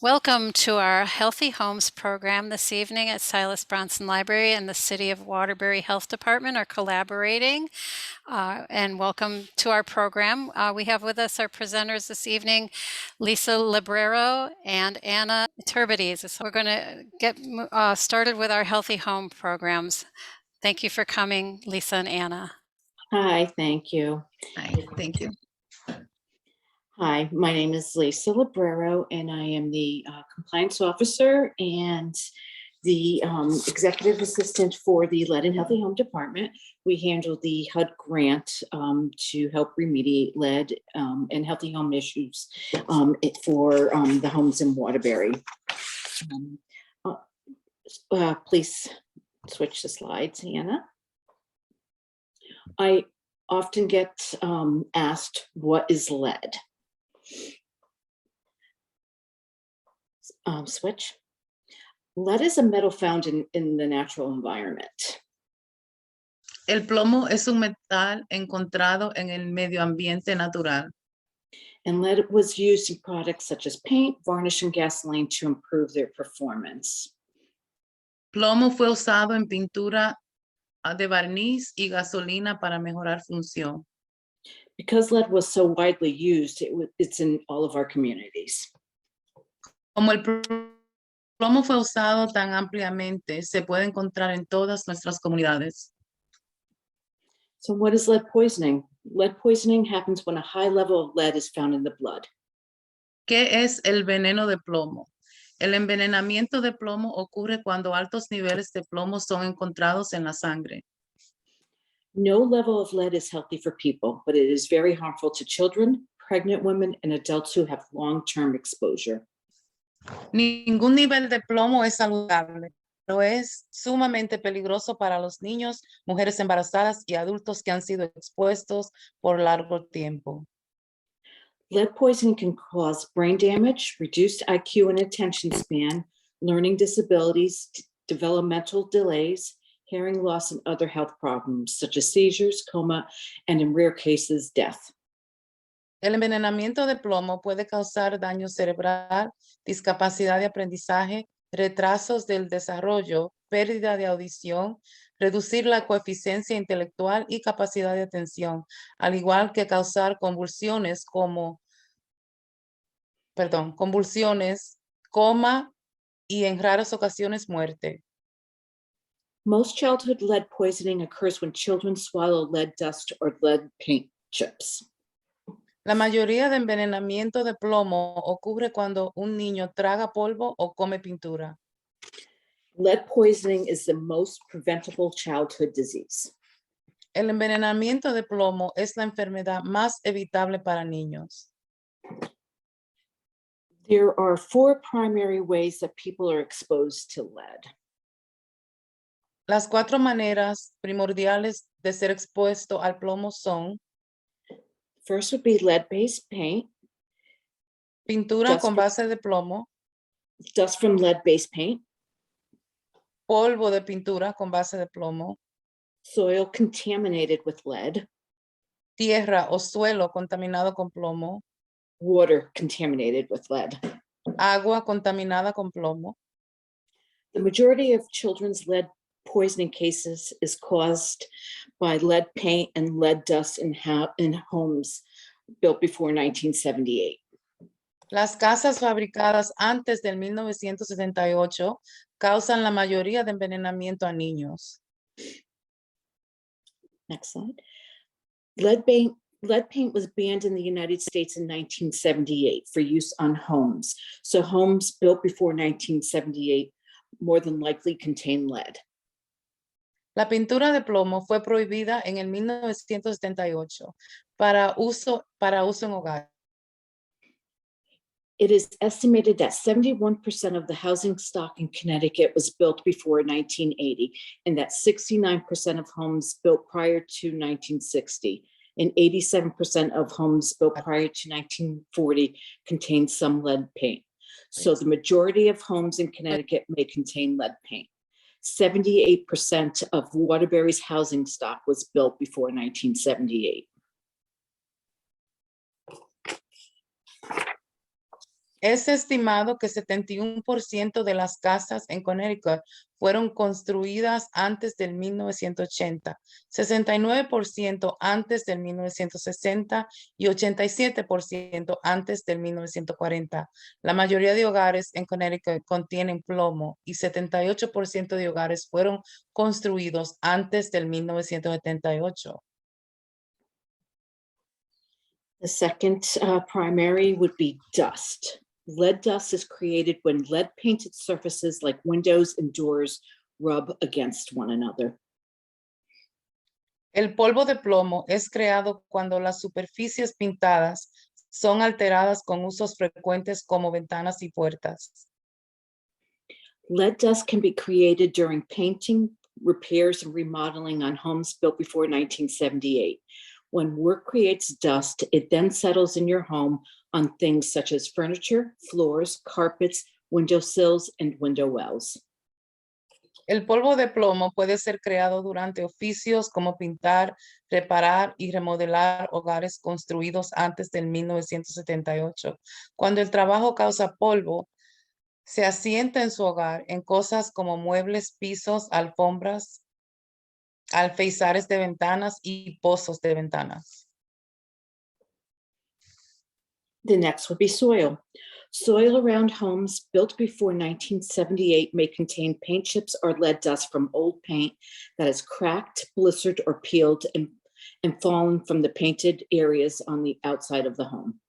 Welcome to our Healthy Homes program this evening at Silas Bronson Library and the City of Waterbury Health Department are collaborating. And welcome to our program. We have with us our presenters this evening, Lisa Libreiro and Anna Iturbides. So we're going to get started with our Healthy Home programs. Thank you for coming, Lisa and Anna. Hi, thank you. Hi, thank you. Hi, my name is Lisa Libreiro, and I am the compliance officer and the executive assistant for the Lead and Healthy Home Department. We handle the HUD grant to help remediate lead and healthy home issues for the homes in Waterbury. Please switch the slides, Hannah. I often get asked, what is lead? Switch. Lead is a metal found in the natural environment. El plomo es un metal encontrado en el medio ambiente natural. And lead was used in products such as paint, varnish, and gasoline to improve their performance. Plomo fue usado en pintura de barniz y gasolina para mejorar función. Because lead was so widely used, it's in all of our communities. Como el plomo fue usado tan ampliamente, se puede encontrar en todas nuestras comunidades. So what is lead poisoning? Lead poisoning happens when a high level of lead is found in the blood. ¿Qué es el veneno de plomo? El envenenamiento de plomo ocurre cuando altos niveles de plomo son encontrados en la sangre. No level of lead is healthy for people, but it is very harmful to children, pregnant women, and adults who have long-term exposure. Ningún nivel de plomo es saludable, pero es sumamente peligroso para los niños, mujeres embarazadas y adultos que han sido expuestos por largo tiempo. Lead poisoning can cause brain damage, reduced IQ and attention span, learning disabilities, developmental delays, hearing loss, and other health problems such as seizures, coma, and in rare cases, death. El envenenamiento de plomo puede causar daño cerebral, discapacidad de aprendizaje, retrasos del desarrollo, pérdida de audición, reducir la coeficiencia intelectual y capacidad de atención, al igual que causar convulsiones, coma y en raras ocasiones muerte. Most childhood lead poisoning occurs when children swallow lead dust or lead paint chips. La mayoría de envenenamiento de plomo ocurre cuando un niño traga polvo o come pintura. Lead poisoning is the most preventable childhood disease. El envenenamiento de plomo es la enfermedad más evitable para niños. There are 4 primary ways that people are exposed to lead. Las 4 maneras primordiales de ser expuesto al plomo son: First would be lead-based paint, pintura con base de plomo, dust from lead-based paint, polvo de pintura con base de plomo, soil contaminated with lead, tierra o suelo contaminado con plomo, water contaminated with lead. agua contaminada con plomo. The majority of children's lead poisoning cases is caused by lead paint and lead dust in homes built before 1978. Las casas fabricadas antes del 1978 causan la mayoría de envenenamiento a niños. Next slide. Lead paint was banned in the United States in 1978 for use on homes. So homes built before 1978 more than likely contain lead. La pintura de plomo fue prohibida en el 1978 para uso en hogar. It is estimated that 71% of the housing stock in Connecticut was built before 1980, and that 69% of homes built prior to 1960, and 87% of homes built prior to 1940 contain some lead paint. So the majority of homes in Connecticut may contain lead paint. 78% of Waterbury's housing stock was built before 1978. Es estimado que 71% de las casas en Connecticut fueron construidas antes del 1980, 69% antes del 1960 y 87% antes del 1940. La mayoría de hogares en Connecticut contienen plomo y 78% de hogares fueron construidos antes del 1978. The second primary would be dust. Lead dust is created when lead painted surfaces like windows and doors rub against one another. El polvo de plomo es creado cuando las superficies pintadas son alteradas con usos frecuentes como ventanas y puertas. Lead dust can be created during painting, repairs, and remodeling on homes built before 1978. When work creates dust, it then settles in your home on things such as furniture, floors, carpets, windowsills, and window wells. El polvo de plomo puede ser creado durante oficios como pintar, reparar y remodelar hogares construidos antes del 1978. Cuando el trabajo causa polvo, se asienta en su hogar en cosas como muebles, pisos, alfombras, alféizares de ventanas y pozos de ventanas. The next would be soil. Soil around homes built before 1978 may contain paint chips or lead dust from old paint that is cracked, blistered, or peeled and fallen from the painted areas on the outside of the home.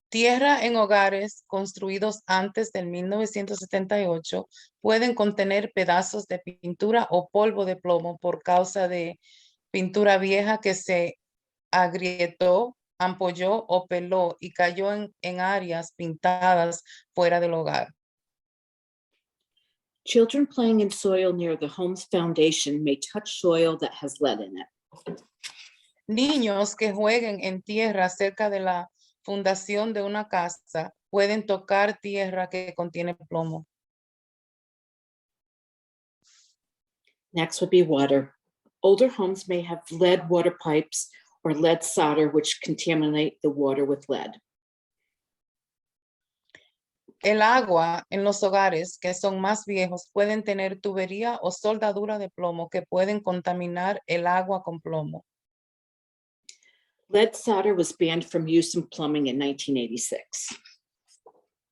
Tierra en hogares construidos antes del 1978 pueden contener pedazos de pintura o polvo de plomo por causa de pintura vieja que se agrietó, ampolló o peló y cayó en áreas pintadas fuera del hogar. Children playing in soil near the home's foundation may touch soil that has lead in it. Niños que jueguen en tierra cerca de la fundación de una casa pueden tocar tierra que contiene plomo. Next would be water. Older homes may have lead water pipes or lead solder, which contaminate the water with lead. El agua en los hogares que son más viejos pueden tener tubería o soldadura de plomo que pueden contaminar el agua con plomo. Lead solder was banned from use in plumbing in 1986.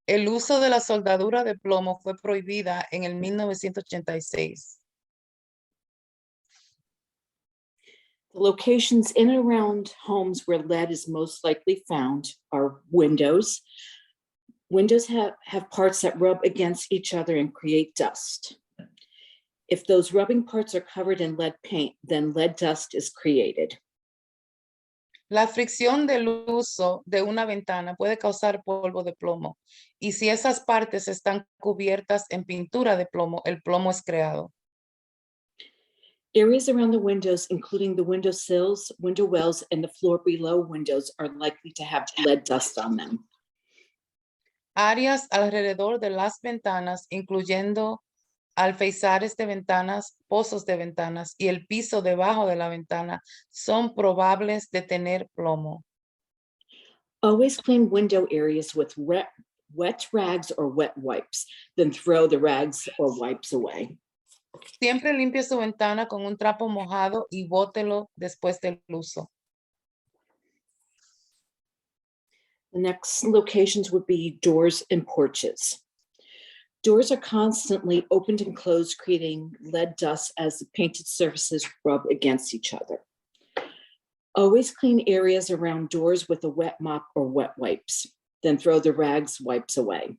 El uso de la soldadura de plomo fue prohibida en el 1986. The locations in and around homes where lead is most likely found are windows. Windows have parts that rub against each other and create dust. If those rubbing parts are covered in lead paint, then lead dust is created. La fricción del uso de una ventana puede causar polvo de plomo, y si esas partes están cubiertas en pintura de plomo, el plomo es creado. Areas around the windows, including the window sills, window wells, and the floor below windows, are likely to have lead dust on them. Áreas alrededor de las ventanas, incluyendo alféizares de ventanas, pozos de ventanas y el piso debajo de la ventana, son probables de tener plomo. Always clean window areas with wet rags or wet wipes, then throw the rags or wipes away. Siempre limpie su ventana con un trapo mojado y bótelo después del uso. The next locations would be doors and porches. Doors are constantly opened and closed, creating lead dust as the painted surfaces rub against each other. Always clean areas around doors with a wet mop or wet wipes, then throw the rags wipes away.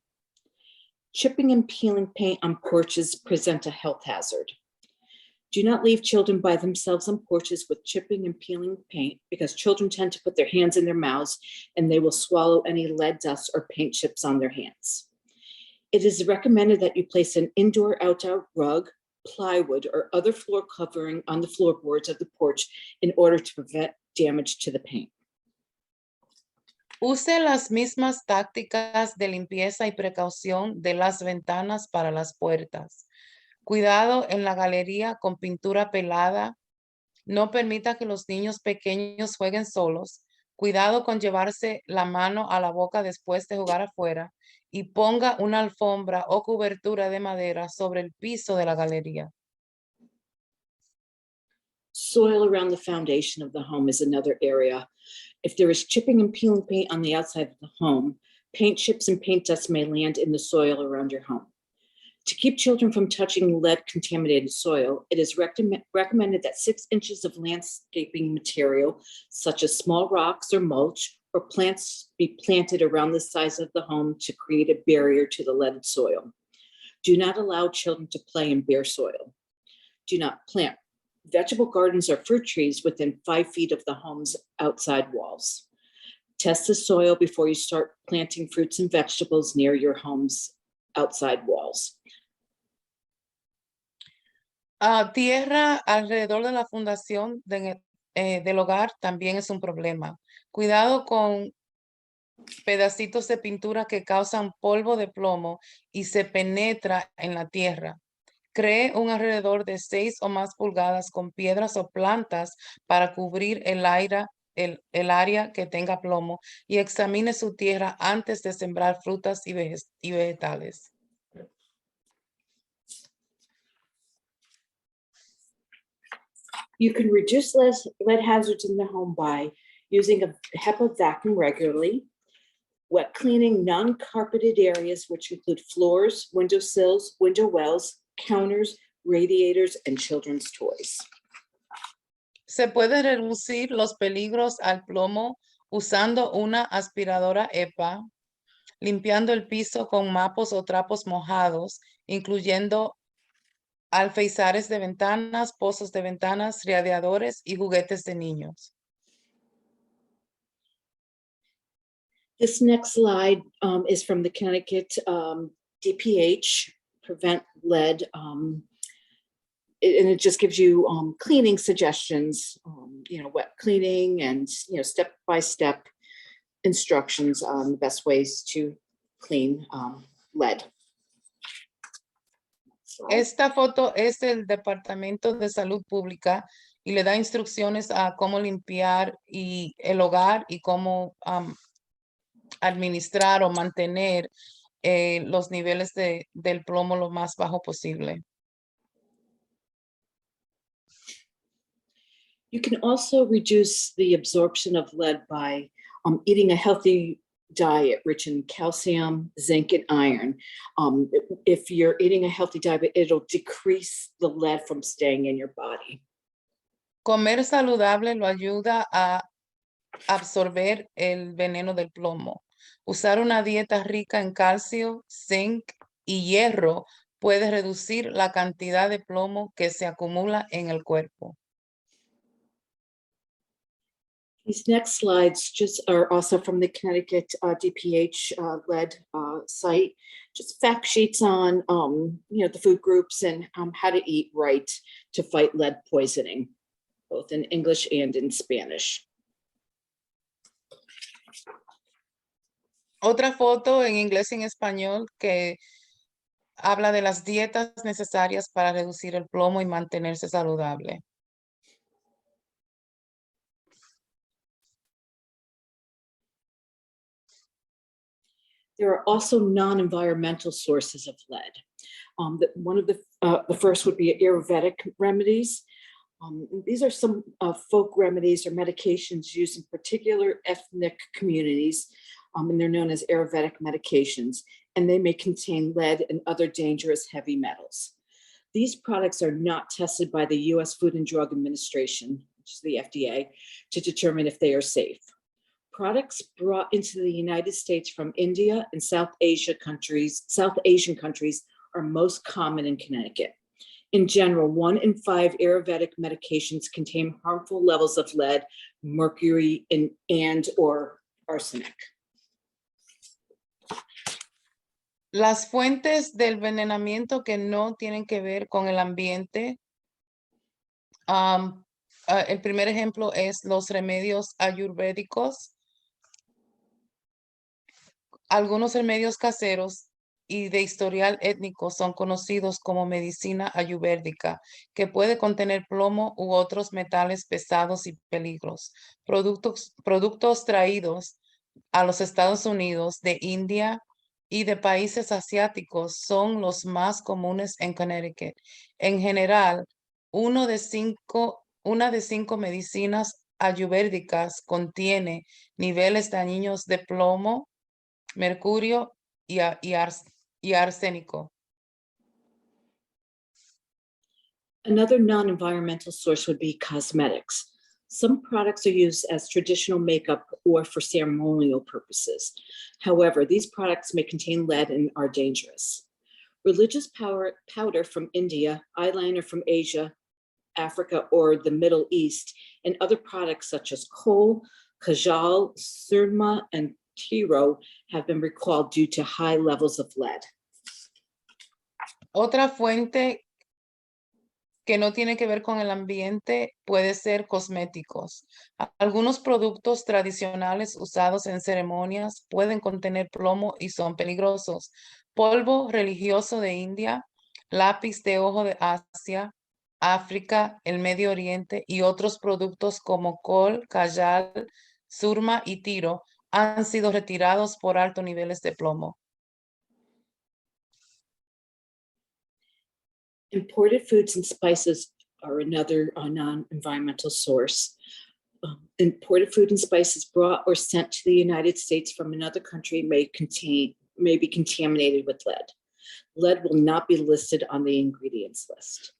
Chipping and peeling paint on porches present a health hazard. Do not leave children by themselves on porches with chipping and peeling paint because children tend to put their hands in their mouths and they will swallow any lead dust or paint chips on their hands. It is recommended that you place an indoor-outdoor rug, plywood, or other floor covering on the floorboards of the porch in order to prevent damage to the paint. Use las mismas tácticas de limpieza y precaución de las ventanas para las puertas. Cuidado en la galería con pintura pelada. No permita que los niños pequeños jueguen solos. Cuidado con llevarse la mano a la boca después de jugar afuera y ponga una alfombra o cobertura de madera sobre el piso de la galería. Soil around the foundation of the home is another area. If there is chipping and peeling paint on the outside of the home, paint chips and paint dust may land in the soil around your home. To keep children from touching lead-contaminated soil, it is recommended that 6 inches of landscaping material, such as small rocks or mulch, or plants be planted around the sides of the home to create a barrier to the leaded soil. Do not allow children to play in bare soil. Do not plant vegetable gardens or fruit trees within 5 feet of the home's outside walls. Test the soil before you start planting fruits and vegetables near your home's outside walls. Tierra alrededor de la fundación del hogar también es un problema. Cuidado con pedacitos de pintura que causan polvo de plomo y se penetra en la tierra. Cree un alrededor de 6 o más pulgadas con piedras o plantas para cubrir el área que tenga plomo y examine su tierra antes de sembrar frutas y vegetales. You can reduce lead hazards in the home by using a HEPA vacuum regularly, wet cleaning non-carpeted areas, which include floors, windowsills, window wells, counters, radiators, and children's toys. Se puede reducir los peligros al plomo usando una aspiradora EPA, limpiando el piso con mapos o trapos mojados, incluyendo alféizares de ventanas, pozos de ventanas, radiadores y juguetes de niños. This next slide is from the Connecticut DPH, Prevent Lead, and it just gives you cleaning suggestions, wet cleaning and, step-by-step instructions on the best ways to clean lead. Esta foto es el Departamento de Salud Pública y le da instrucciones a cómo limpiar el hogar y cómo administrar o mantener los niveles del plomo lo más bajo posible. You can also reduce the absorption of lead by eating a healthy diet rich in calcium, zinc, and iron. If you're eating a healthy diet, it'll decrease the lead from staying in your body. Comer saludable lo ayuda a absorber el veneno del plomo. Usar una dieta rica en calcio, zinc y hierro puede reducir la cantidad de plomo que se acumula en el cuerpo. These next slides just are also from the Connecticut DPH lead site, just fact sheets on, the food groups and how to eat right to fight lead poisoning, both in English and in Spanish. Otra foto en inglés y en español que habla de las dietas necesarias para reducir el plomo y mantenerse saludable. There are also non-environmental sources of lead. One of the first would be Ayurvedic remedies. These are some folk remedies or medications used in particular ethnic communities, and they're known as Ayurvedic medications, and they may contain lead and other dangerous heavy metals. These products are not tested by the US Food and Drug Administration, which is the FDA, to determine if they are safe. Products brought into the United States from India and South Asian countries are most common in Connecticut. In general, 1 in 5 Ayurvedic medications contain harmful levels of lead, mercury, and or arsenic. Las fuentes del envenenamiento que no tienen que ver con el ambiente. El primer ejemplo es los remedios ayurvédicos. Algunos remedios caseros y de historial étnico son conocidos como medicina ayurvédica, que puede contener plomo u otros metales pesados y peligros. Productos traídos a los Estados Unidos de India y de países asiáticos son los más comunes en Connecticut. En general, una de cinco medicinas ayurvédicas contiene niveles dañinos de plomo, mercurio y arsénico. Another non-environmental source would be cosmetics. Some products are used as traditional makeup or for ceremonial purposes. However, these products may contain lead and are dangerous. Religious powder from India, eyeliner from Asia, Africa, or the Middle East, and other products such as kohl, kajal, surma, and tiro have been recalled due to high levels of lead. Otra fuente que no tiene que ver con el ambiente puede ser cosméticos. Algunos productos tradicionales usados en ceremonias pueden contener plomo y son peligrosos. Polvo religioso de India, lápiz de ojo de Asia, África, el Medio Oriente y otros productos como col, kajal, surma y tiro han sido retirados por altos niveles de plomo. Imported foods and spices are another non-environmental source. Imported food and spices brought or sent to the United States from another country may be contaminated with lead. Lead will not be listed on the ingredients list.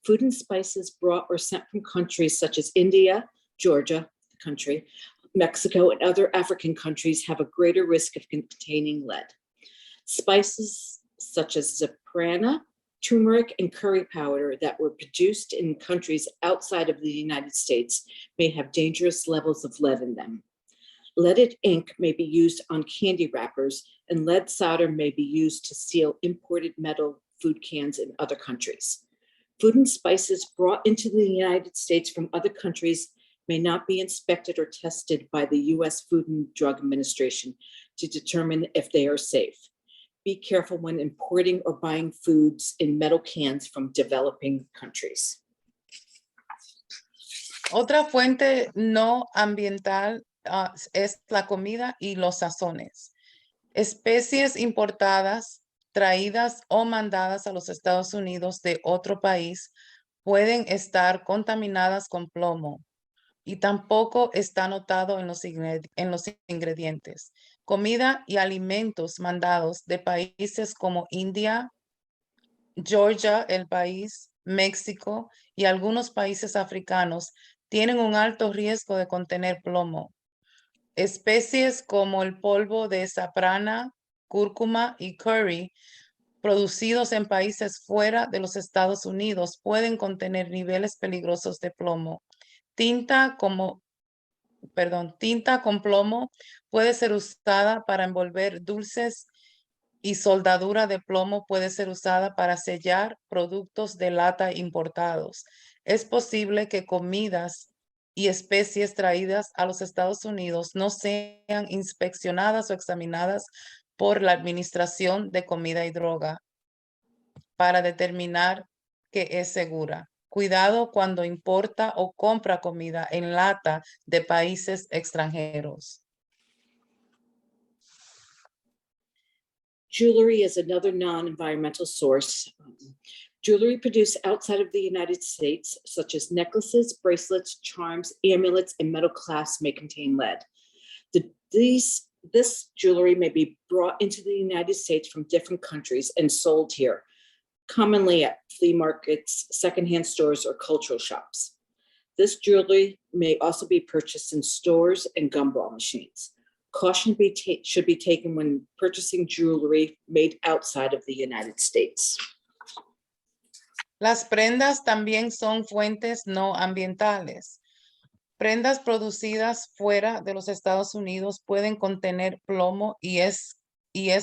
Food and spices brought or sent from countries such as India, Georgia, the country, Mexico, and other African countries have a greater risk of containing lead. Spices such as zaprana, turmeric, and curry powder that were produced in countries outside of the United States may have dangerous levels of lead in them. Leaded ink may be used on candy wrappers, and lead solder may be used to seal imported metal food cans in other countries. Food and spices brought into the United States from other countries may not be inspected or tested by the U.S. Food and Drug Administration to determine if they are safe. Be careful when importing or buying foods in metal cans from developing countries. Otra fuente no ambiental es la comida y los sazones. Especies importadas, traídas o mandadas a los Estados Unidos de otro país pueden estar contaminadas con plomo y tampoco está anotado en los ingredientes. Comida y alimentos mandados de países como India, Georgia, el país, México y algunos países africanos tienen un alto riesgo de contener plomo. Especies como el polvo de saprana, cúrcuma y curry, producidos en países fuera de los Estados Unidos, pueden contener niveles peligrosos de plomo. Tinta con plomo puede ser usada para envolver dulces y soldadura de plomo puede ser usada para sellar productos de lata importados. Es posible que comidas y especies traídas a los Estados Unidos no sean inspeccionadas o examinadas por la Administración de Comida y Droga para determinar que es segura. Cuidado cuando importa o compra comida en lata de países extranjeros. Jewelry is another non-environmental source. Jewelry produced outside of the United States, such as necklaces, bracelets, charms, amulets, and metal clasps may contain lead. This jewelry may be brought into the United States from different countries and sold here, commonly at flea markets, secondhand stores, or cultural shops. This jewelry may also be purchased in stores and gumball machines. Caution should be taken when purchasing jewelry made outside of the United States. Las prendas también son fuentes no ambientales. Prendas producidas fuera de los Estados Unidos pueden contener plomo y es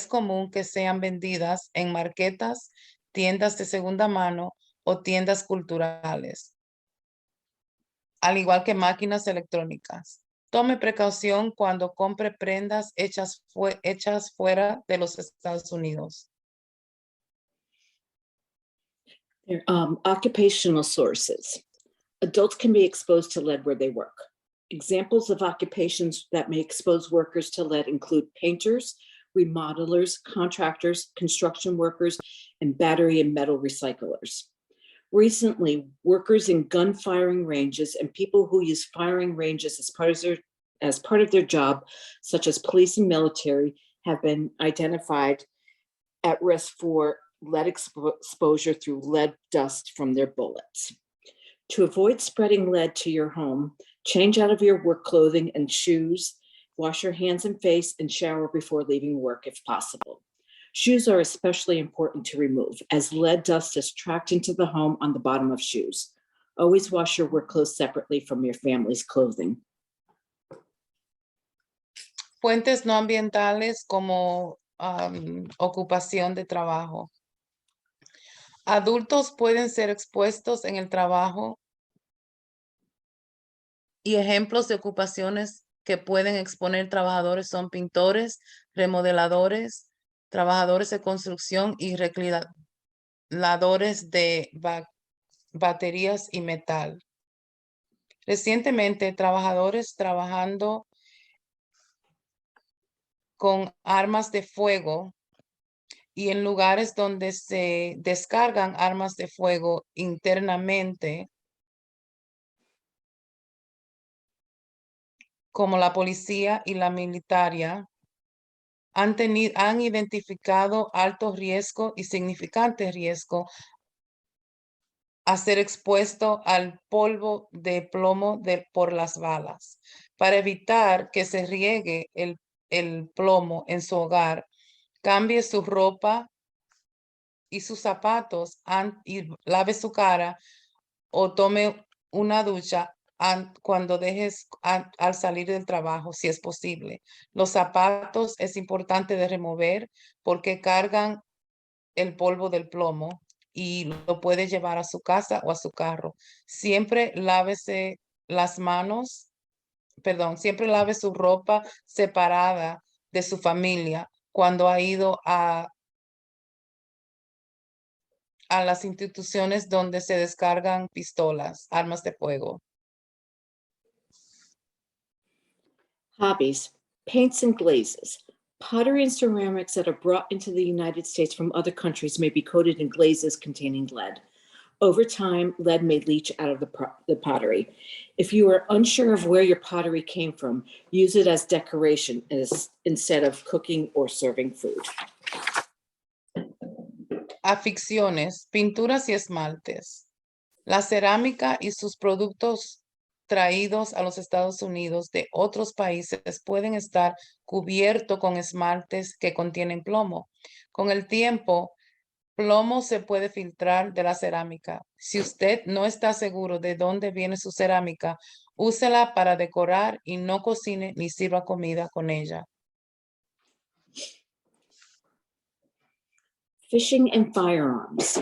común que sean vendidas en marquetas, tiendas de segunda mano o tiendas culturales, al igual que máquinas electrónicas. Tome precaución cuando compre prendas hechas fuera de los Estados Unidos. Occupational sources. Adults can be exposed to lead where they work. Examples of occupations that may expose workers to lead include painters, remodelers, contractors, construction workers, and battery and metal recyclers. Recently, workers in gun firing ranges and people who use firing ranges as part of their job, such as police and military, have been identified at risk for lead exposure through lead dust from their bullets. To avoid spreading lead to your home, change out of your work clothing and shoes, wash your hands and face, and shower before leaving work if possible. Shoes are especially important to remove, as lead dust is tracked into the home on the bottom of shoes. Always wash your work clothes separately from your family's clothing. Fuentes no ambientales como ocupación de trabajo. Adultos pueden ser expuestos en el trabajo y ejemplos de ocupaciones que pueden exponer trabajadores son pintores, remodeladores, trabajadores de construcción y recicladores de baterías y metal. Recientemente, trabajadores trabajando con armas de fuego y en lugares donde se descargan armas de fuego internamente, como la policía y la militaria, han identificado alto riesgo y significante riesgo a ser expuesto al polvo de plomo por las balas. Para evitar que se riegue el plomo en su hogar, cambie su ropa y sus zapatos y lave su cara o tome una ducha cuando dejes al salir del trabajo, si es posible. Los zapatos es importante de remover porque cargan el polvo del plomo y lo puede llevar a su casa o a su carro. Siempre lávese las manos, siempre lave su ropa separada de su familia cuando ha ido a las instituciones donde se descargan pistolas, armas de fuego. Hobbies, paints and glazes. Pottery and ceramics that are brought into the United States from other countries may be coated in glazes containing lead. Over time, lead may leach out of the pottery. If you are unsure of where your pottery came from, use it as decoration instead of cooking or serving food. Aficiones, pinturas y esmaltes. La cerámica y sus productos traídos a los Estados Unidos de otros países pueden estar cubiertos con esmaltes que contienen plomo. Con el tiempo, plomo se puede filtrar de la cerámica. Si usted no está seguro de dónde viene su cerámica, úsela para decorar y no cocine ni sirva comida con ella. Fishing and firearms.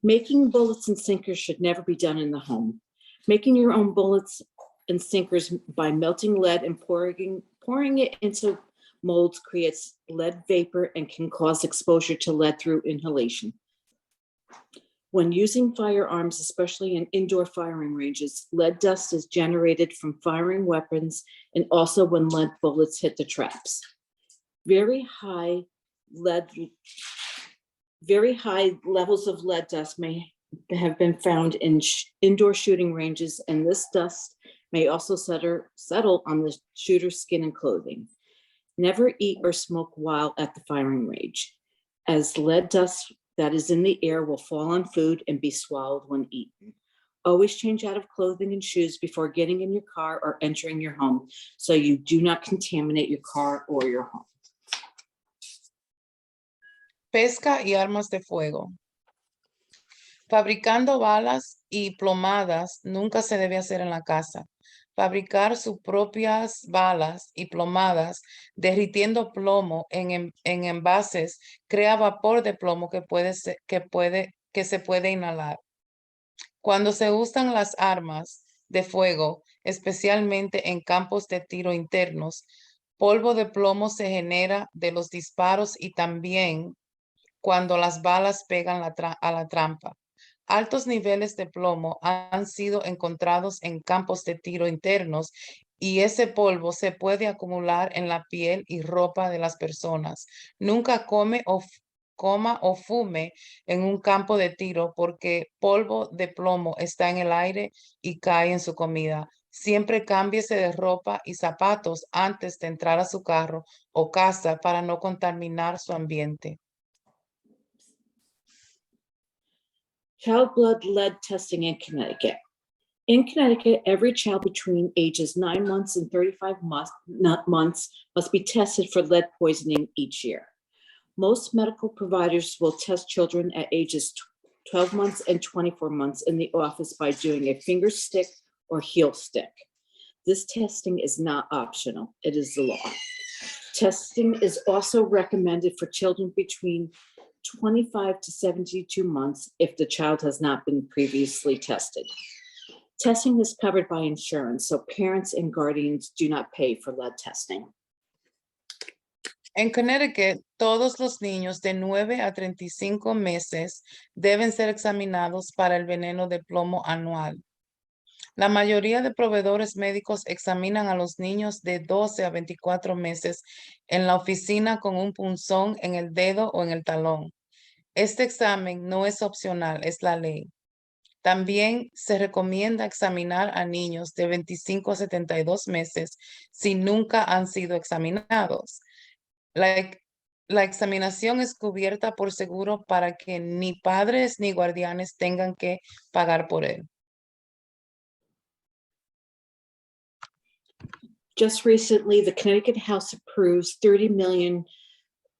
Making bullets and sinkers should never be done in the home. Making your own bullets and sinkers by melting lead and pouring it into molds creates lead vapor and can cause exposure to lead through inhalation. When using firearms, especially in indoor firing ranges, lead dust is generated from firing weapons and also when lead bullets hit the traps. Very high levels of lead dust may have been found in indoor shooting ranges, and this dust may also settle on the shooter's skin and clothing. Never eat or smoke while at the firing range, as lead dust that is in the air will fall on food and be swallowed when eaten. Always change out of clothing and shoes before getting in your car or entering your home, so you do not contaminate your car or your home. Pesca y armas de fuego. Fabricando balas y plomadas nunca se debe hacer en la casa. Fabricar sus propias balas y plomadas derritiendo plomo en envases crea vapor de plomo que se puede inhalar. Cuando se usan las armas de fuego, especialmente en campos de tiro internos, polvo de plomo se genera de los disparos y también cuando las balas pegan a la trampa. Altos niveles de plomo han sido encontrados en campos de tiro internos y ese polvo se puede acumular en la piel y ropa de las personas. Nunca coma o fume en un campo de tiro porque polvo de plomo está en el aire y cae en su comida. Siempre cámbiese de ropa y zapatos antes de entrar a su carro o casa para no contaminar su ambiente. Child blood lead testing in Connecticut. In Connecticut, every child between ages 9 months and 35 months must be tested for lead poisoning each year. Most medical providers will test children at ages 12 months and 24 months in the office by doing a finger stick or heel stick. This testing is not optional, it is the law. Testing is also recommended for children between 25 to 72 months if the child has not been previously tested. Testing is covered by insurance, so parents and guardians do not pay for lead testing. En Connecticut, todos los niños de 9 a 35 meses deben ser examinados para el veneno de plomo anual. La mayoría de proveedores médicos examinan a los niños de 12 a 24 meses en la oficina con un punzón en el dedo o en el talón. Este examen no es opcional, es la ley. También se recomienda examinar a niños de 25 a 72 meses si nunca han sido examinados. La examinación es cubierta por seguro para que ni padres ni guardianes tengan que pagar por él. Just recently, the Connecticut House approves $30 million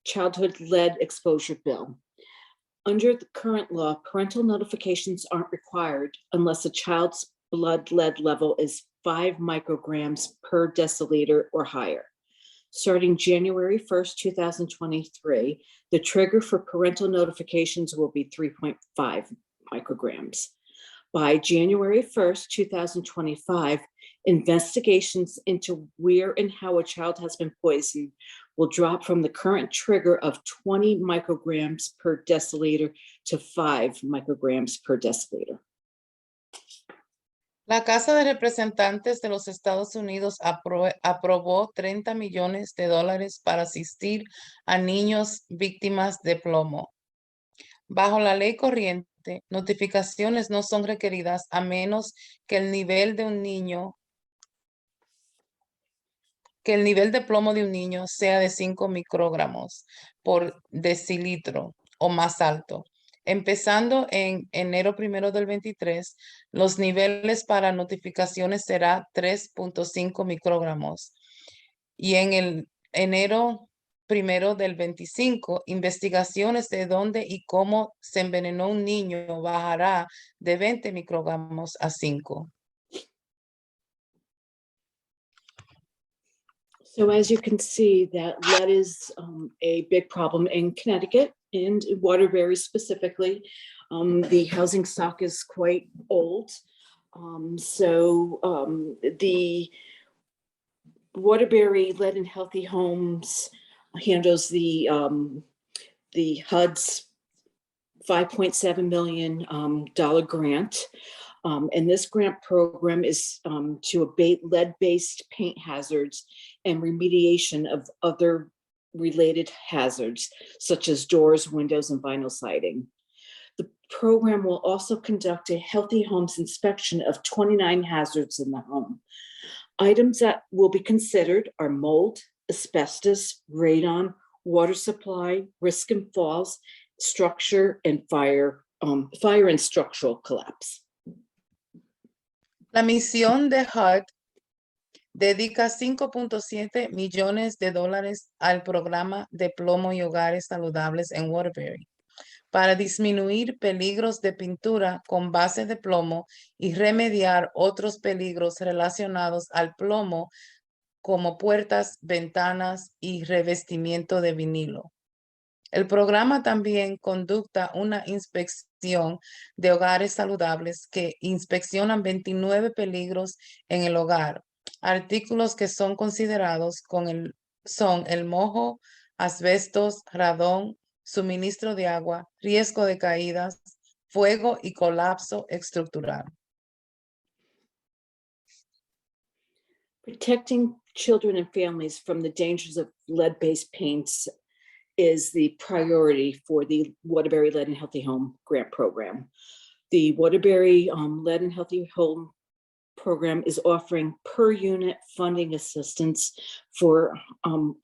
childhood lead exposure bill. Under the current law, parental notifications aren't required unless a child's blood lead level is 5 micrograms per deciliter or higher. Starting January 1st, 2023, the trigger for parental notifications will be 3.5 micrograms. By January 1st, 2025, investigations into where and how a child has been poisoned will drop from the current trigger of 20 micrograms per deciliter to 5 micrograms per deciliter. La Casa de Representantes de los Estados Unidos aprobó $30 millones para asistir a niños víctimas de plomo. Bajo la ley corriente, notificaciones no son requeridas a menos que el nivel de plomo de un niño sea de 5 microgramos por decilitro o más alto. Empezando en enero 1 del 23, los niveles para notificaciones será 3.5 microgramos. Y en el enero 1 del 25, investigaciones de dónde y cómo se envenenó un niño bajará de 20 microgramos a 5. So as you can see, that lead is a big problem in Connecticut and Waterbury specifically. The housing stock is quite old. The Waterbury Lead and Healthy Homes handles the HUD's $5.7 million grant. And this grant program is to abate lead-based paint hazards and remediation of other related hazards, such as doors, windows, and vinyl siding. The program will also conduct a healthy homes inspection of 29 hazards in the home. Items that will be considered are mold, asbestos, radon, water supply, risk and falls, structure, and fire and structural collapse. La misión de HUD dedica $5.7 millones al programa de plomo y hogares saludables en Waterbury para disminuir peligros de pintura con base de plomo y remediar otros peligros relacionados al plomo como puertas, ventanas y revestimiento de vinilo. El programa también conducta una inspección de hogares saludables que inspeccionan 29 peligros en el hogar. Artículos que son considerados son el moho, asbestos, radón, suministro de agua, riesgo de caídas, fuego y colapso estructural. Protecting children and families from the dangers of lead-based paints is the priority for the Waterbury Lead and Healthy Home Grant Program. The Waterbury Lead and Healthy Home Program is offering per unit funding assistance for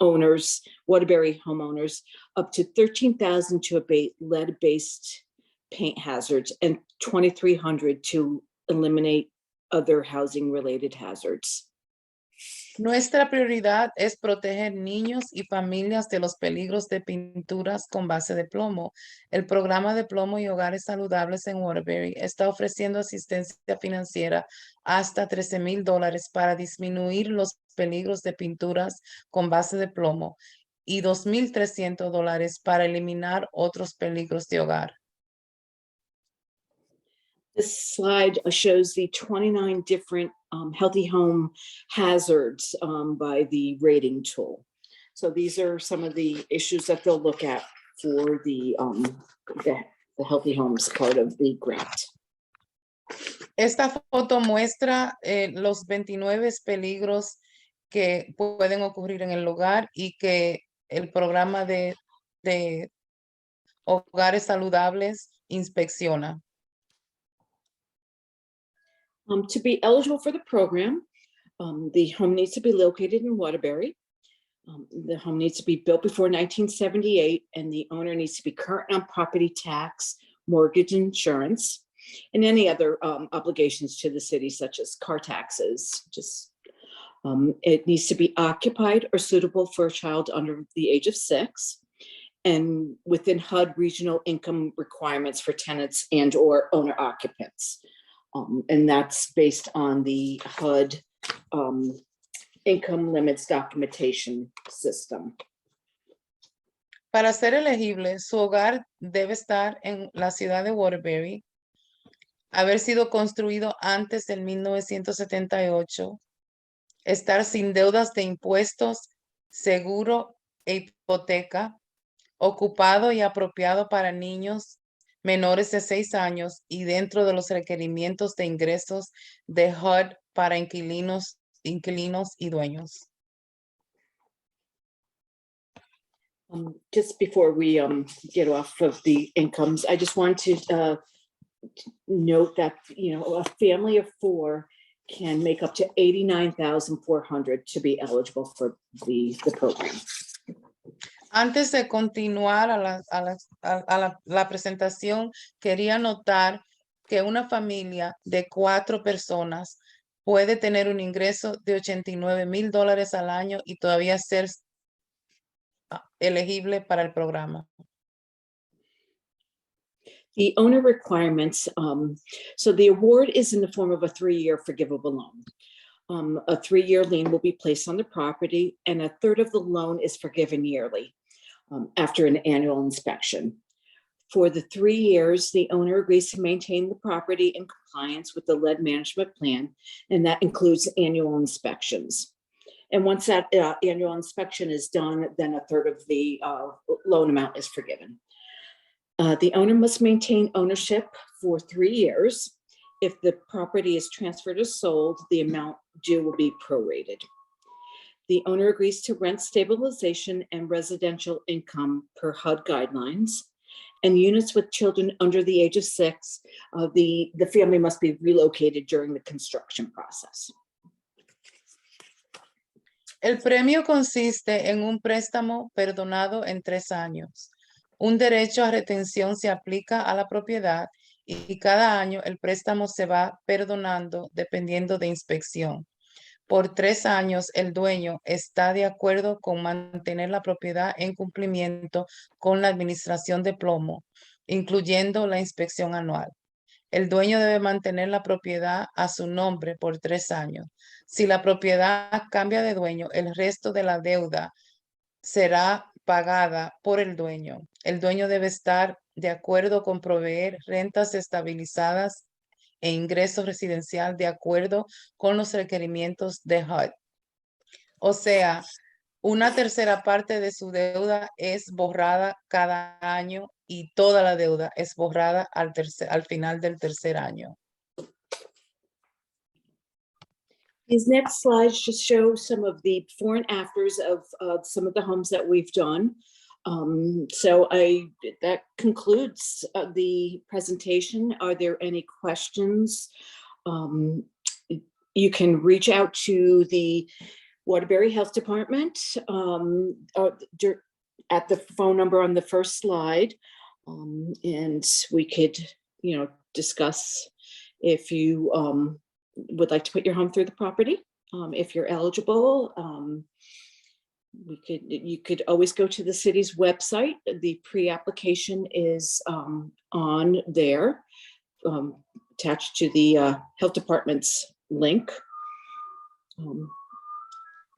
owners, Waterbury homeowners, up to $13,000 to abate lead-based paint hazards and $2,300 to eliminate other housing-related hazards. Nuestra prioridad es proteger niños y familias de los peligros de pinturas con base de plomo. El programa de plomo y hogares saludables en Waterbury está ofreciendo asistencia financiera hasta $13,000 para disminuir los peligros de pinturas con base de plomo y $2,300 para eliminar otros peligros de hogar. This slide shows the 29 different healthy home hazards by the rating tool. So these are some of the issues that they'll look at for the healthy homes part of the grant. Esta foto muestra los 29 peligros que pueden ocurrir en el hogar y que el programa de hogares saludables inspecciona. To be eligible for the program, the home needs to be located in Waterbury. The home needs to be built before 1978, and the owner needs to be current on property tax, mortgage insurance, and any other obligations to the city, such as car taxes. It needs to be occupied or suitable for a child under the age of 6, and within HUD regional income requirements for tenants and or owner occupants. And that's based on the HUD income limits documentation system. Para ser elegible, su hogar debe estar en la ciudad de Waterbury, haber sido construido antes del 1978, estar sin deudas de impuestos, seguro e hipoteca, ocupado y apropiado para niños menores de 6 años y dentro de los requerimientos de ingresos de HUD para inquilinos y dueños. Just before we get off of the incomes, I just want to note that a family of 4 can make up to $89,400 to be eligible for the program. Antes de continuar a la presentación, quería notar que una familia de 4 personas puede tener un ingreso de $89,000 al año y todavía ser elegible para el programa. The owner requirements, so the award is in the form of a 3-year forgivable loan. A 3-year lien will be placed on the property, and a third of the loan is forgiven yearly after an annual inspection. For the 3 years, the owner agrees to maintain the property in compliance with the lead management plan, and that includes annual inspections. And once that annual inspection is done, then a third of the loan amount is forgiven. The owner must maintain ownership for 3 years. If the property is transferred or sold, the amount due will be prorated. The owner agrees to rent stabilization and residential income per HUD guidelines. And units with children under the age of 6, the family must be relocated during the construction process. El premio consiste en un préstamo perdonado en 3 años. Un derecho a retención se aplica a la propiedad y cada año el préstamo se va perdonando dependiendo de inspección. Por 3 años, el dueño está de acuerdo con mantener la propiedad en cumplimiento con la administración de plomo, incluyendo la inspección anual. El dueño debe mantener la propiedad a su nombre por 3 años. Si la propiedad cambia de dueño, el resto de la deuda será pagada por el dueño. El dueño debe estar de acuerdo con proveer rentas estabilizadas e ingreso residencial de acuerdo con los requerimientos de HUD. O sea, Una tercera parte de su deuda es borrada cada año y toda la deuda es borrada al final del tercer año. These next slides just show some of the before and afters of some of the homes that we've done. That concludes the presentation. Are there any questions? You can reach out to the Waterbury Health Department at the phone number on the first slide, and we could, discuss if you would like to put your home through the property. If you're eligible, you could always go to the city's website. The pre-application is on there, attached to the health department's link.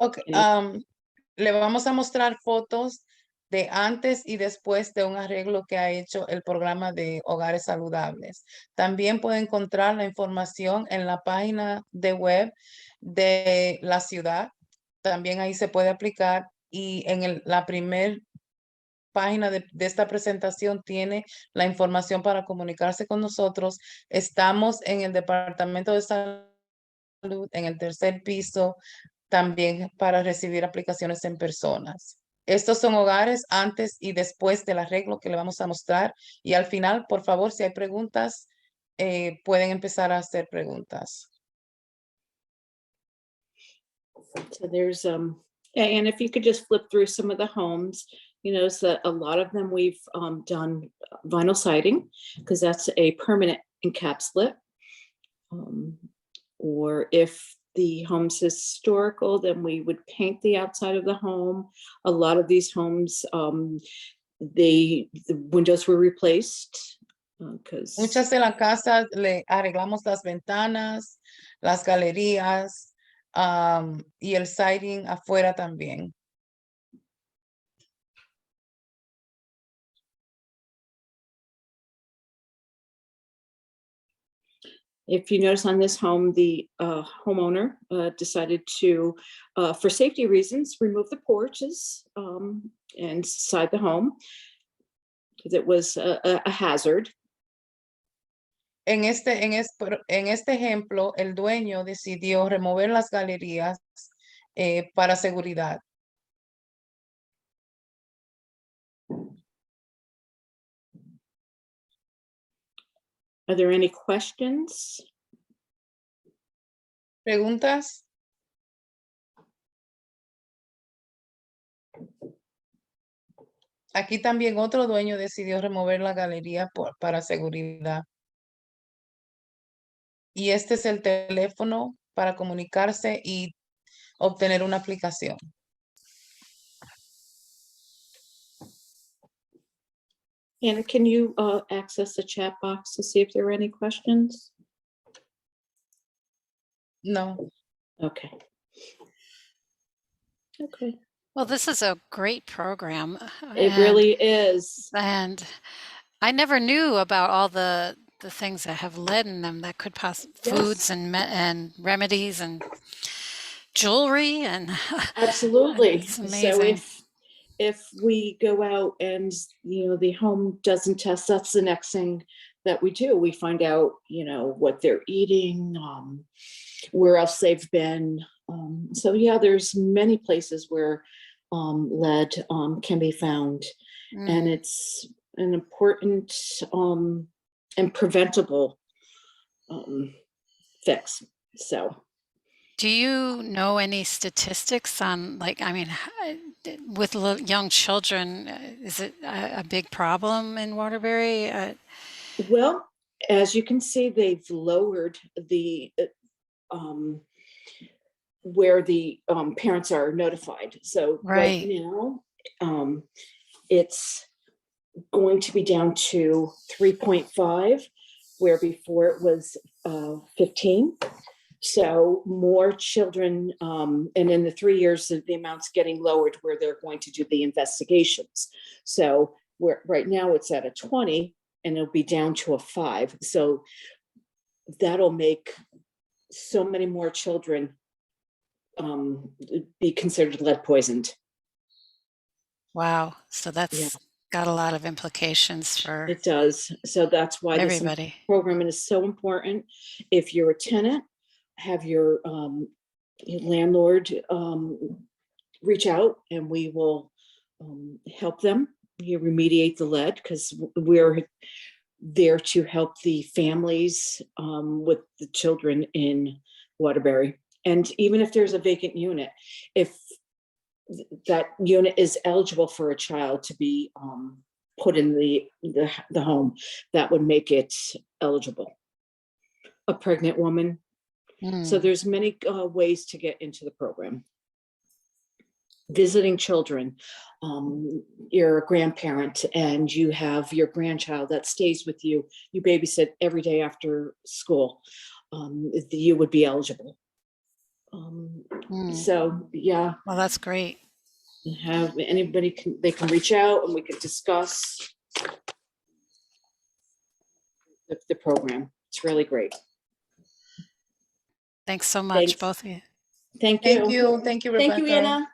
Ok, le vamos a mostrar fotos de antes y después de un arreglo que ha hecho el programa de Hogares Saludables. También puede encontrar la información en la página de web de la ciudad. También ahí se puede aplicar, y en la primer página de esta presentación tiene la información para comunicarse con nosotros. Estamos en el Departamento de Salud, en el tercer piso, también para recibir aplicaciones en personas. Estos son hogares antes y después del arreglo que le vamos a mostrar. Y al final, por favor, si hay preguntas, pueden empezar a hacer preguntas. So there's and if you could just flip through some of the homes, you notice that a lot of them we've done vinyl siding, because that's a permanent encapsulate. Or if the home's historical, then we would paint the outside of the home. A lot of these homes, the windows were replaced because Muchas de las casas le arreglamos las ventanas, las galerías, y el siding afuera también. if you notice on this home, the homeowner decided to, for safety reasons, remove the porches inside the home because it was a hazard. En este ejemplo, el dueño decidió remover las galerías para seguridad. Are there any questions? ¿Preguntas? Aquí también otro dueño decidió remover la galería para seguridad. Y este es el teléfono para comunicarse y obtener una aplicación. Anna, can you access the chat box to see if there are any questions? No. Okay. Okay. Well, this is a great program. It really is. And I never knew about all the things that have lead in them that could foods and remedies and jewelry and Absolutely. it's amazing. So if we go out and the home doesn't test, that's the next thing that we do. We find out what they're eating, where else they've been. So yeah, there's many places where lead can be found, and it's an important and preventable fix. So do you know any statistics on, with young children, is it a big problem in Waterbury? Well, as you can see, they've lowered the where the parents are notified. So right now, it's going to be down to 3.5, where before it was 15. So more children, and in the 3 years, the amount's getting lowered where they're going to do the investigations. So right now it's at a 20, and it'll be down to a 5. So that'll make so many more children be considered lead poisoned. Wow. So that's got a lot of implications for It does. So that's why this everybody. program is so important. If you're a tenant, have your landlord reach out, and we will help them. You remediate the lead, because we're there to help the families with the children in Waterbury. And even if there's a vacant unit, if that unit is eligible for a child to be put in the home, that would make it eligible. A pregnant woman. So there's many ways to get into the program. Visiting children. You're a grandparent and you have your grandchild that stays with you. You babysit every day after school. You would be eligible. So yeah. Well, that's great. Have anybody they can reach out and we can discuss the program. It's really great. Thanks so much, Thanks. both of you. Thank you. Thank you. Thank you, Rebecca. Thank you, Anna.